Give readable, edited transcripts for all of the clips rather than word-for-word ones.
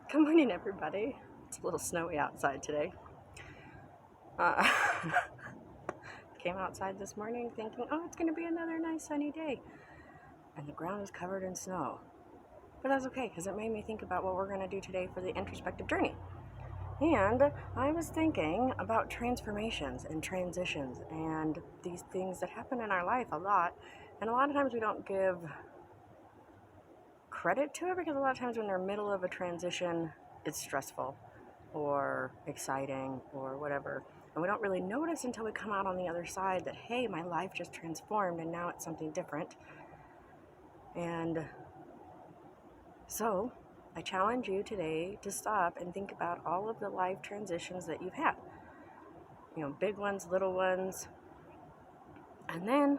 Good morning, everybody. It's a little snowy outside today. Uh, came outside this morning thinking, oh, it's going to be another nice sunny day. And the ground is covered in snow. But that's okay, because it made me think about what we're going to do today for the introspective journey. And I was thinking about transformations and transitions and these things that happen in our life a lot. And a lot of times we don't give credit to it because a lot of times when they're middle of a transition, it's stressful or exciting or whatever. And we don't really notice until we come out on the other side that, hey, my life just transformed and now it's something different. And so I challenge you today to stop and think about all of the life transitions that you've had. Big ones, little ones. And then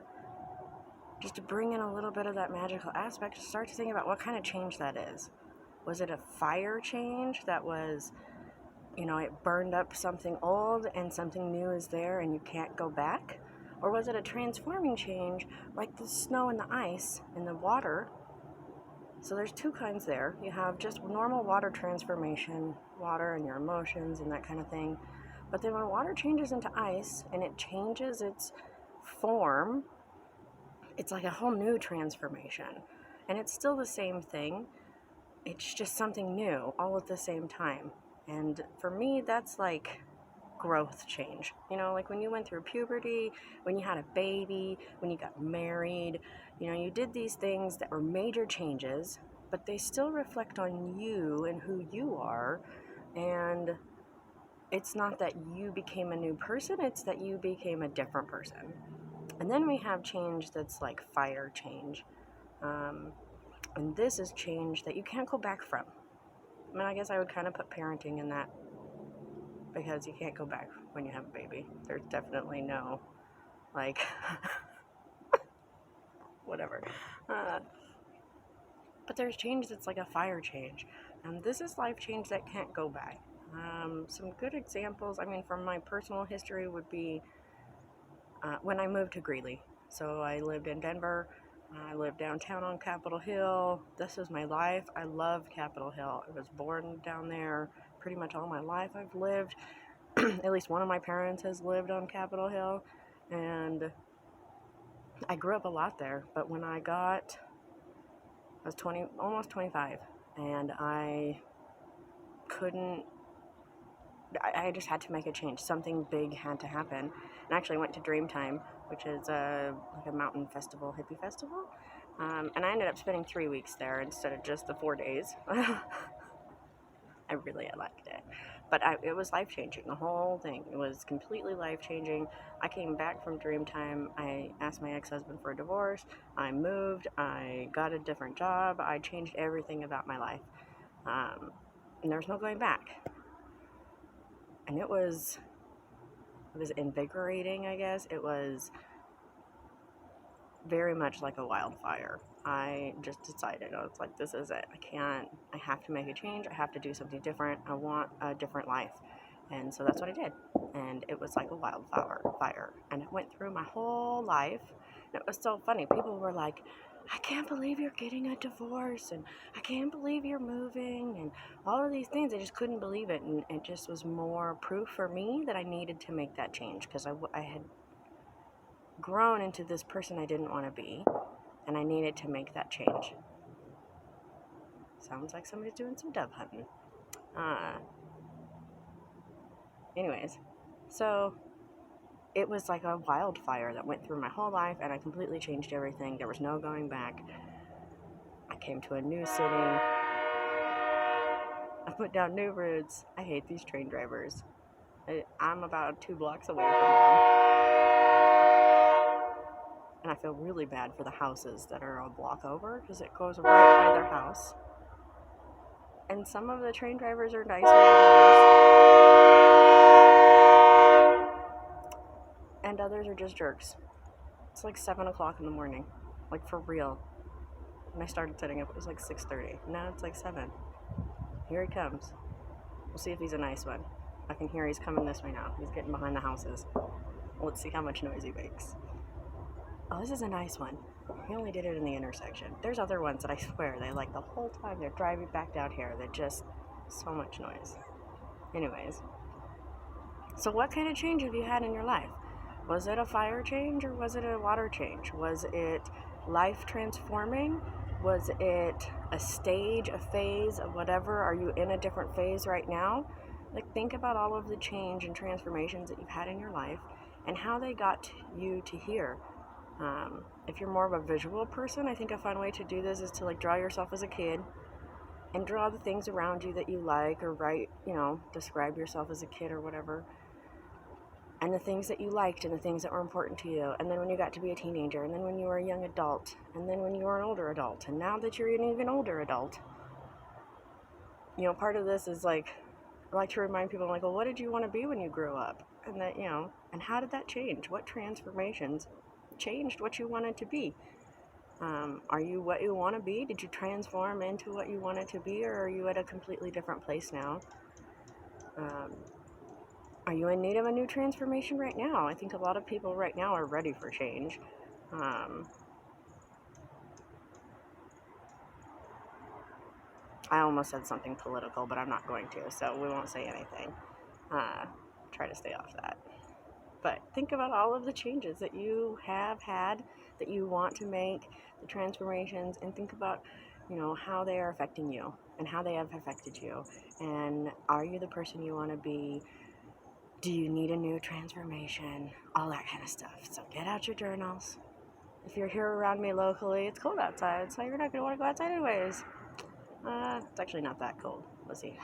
just to bring in a little bit of that magical aspect, start to think about what kind of change that is. Was it a fire change that was, it burned up something old and something new is there and you can't go back? Or was it a transforming change like the snow and the ice and the water? So there's two kinds there. You have just normal water transformation, water and your emotions and that kind of thing. But then when water changes into ice and it changes its form, it's like a whole new transformation. And it's still the same thing. It's just something new all at the same time. And for me, that's like growth change. Like when you went through puberty, when you had a baby, when you got married, you did these things that were major changes, but they still reflect on you and who you are. And it's not that you became a new person, it's that you became a different person. And then we have change that's like fire change. And this is change that you can't go back from. I guess I would kind of put parenting in that because you can't go back when you have a baby. There's definitely no, whatever. But there's change that's like a fire change. And this is life change that can't go back. Some good examples, from my personal history would be when I moved to Greeley. So I lived in Denver. I lived downtown on Capitol Hill. This was my life. I loved Capitol Hill. I was born down there. Pretty much all my life I've lived. At least one of my parents has lived on Capitol Hill. And I grew up a lot there. But when I was almost 25. And I just had to make a change. Something big had to happen. And actually I went to Dreamtime, which is like a mountain festival, hippie festival. And I ended up spending 3 weeks there instead of just the 4 days. I liked it. But it was life-changing, the whole thing. It was completely life-changing. I came back from Dreamtime. I asked my ex-husband for a divorce. I moved. I got a different job. I changed everything about my life. And there was no going back. And it was invigorating, I guess. It was very much like a wildfire. I just decided, I was like, this is it. I have to make a change. I have to do something different. I want a different life. And so that's what I did. And it was like a wildfire. And it went through my whole life. And it was so funny. People were like, I can't believe you're getting a divorce, and I can't believe you're moving, and all of these things. I just couldn't believe it. And it just was more proof for me that I needed to make that change, because I had grown into this person I didn't want to be, and I needed to make that change. Sounds like somebody's doing some dove hunting. Anyways, so it was like a wildfire that went through my whole life, and I completely changed everything. There was no going back. I came to a new city. I put down new roots. I hate these train drivers. I'm about 2 blocks away from them. And I feel really bad for the houses that are a block over, because it goes right by their house. And some of the train drivers are nicer than others. And others are just jerks. It's like 7 o'clock in the morning. Like, for real. When I started setting up, it was like 6:30. Now it's like 7. Here he comes. We'll see if he's a nice one. I can hear he's coming this way now. He's getting behind the houses. Let's see how much noise he makes. Oh, this is a nice one. He only did it in the intersection. There's other ones that I swear, they like the whole time they're driving back down here, they just So much noise. Anyways, so what kind of change have you had in your life? Was it a fire change or was it a water change? Was it life transforming? Was it a stage, a phase of whatever? Are you in a different phase right now? Like, think about all of the change and transformations that you've had in your life and how they got you to here. If you're more of a visual person, I think a fun way to do this is to like draw yourself as a kid and draw the things around you that you like, or write, describe yourself as a kid or whatever, and the things that you liked and the things that were important to you. And then when you got to be a teenager, and then when you were a young adult, and then when you were an older adult, and now that you're an even older adult, part of this is like, I like to remind people, like, well, what did you want to be when you grew up? And that, and how did that change? What transformations changed what you wanted to be? Are you what you want to be? Did you transform into what you wanted to be, or are you at a completely different place now? Are you in need of a new transformation right now? I think a lot of people right now are ready for change. I almost said something political, but I'm not going to, so we won't say anything. Try to stay off that. But think about all of the changes that you have had, that you want to make, the transformations, and think about, how they are affecting you and how they have affected you. And are you the person you want to be? Do you need a new transformation? All that kind of stuff. So get out your journals. If you're here around me locally, it's cold outside, so you're not going to want to go outside anyways. It's actually not that cold. Let's see.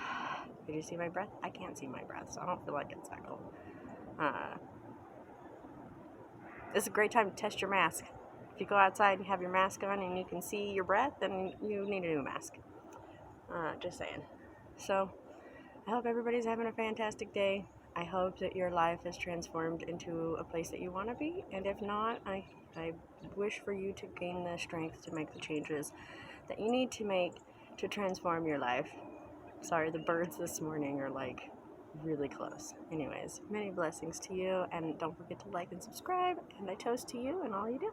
Did you see my breath? I can't see my breath, so I don't feel like it's that cold. This is a great time to test your mask. If you go outside and have your mask on and you can see your breath, then you need a new mask. Just saying. So, I hope everybody's having a fantastic day. I hope that your life is transformed into a place that you want to be. And if not, I wish for you to gain the strength to make the changes that you need to make to transform your life. Sorry, the birds this morning are like really close. Anyways, many blessings to you, and don't forget to like and subscribe, and I toast to you and all you do.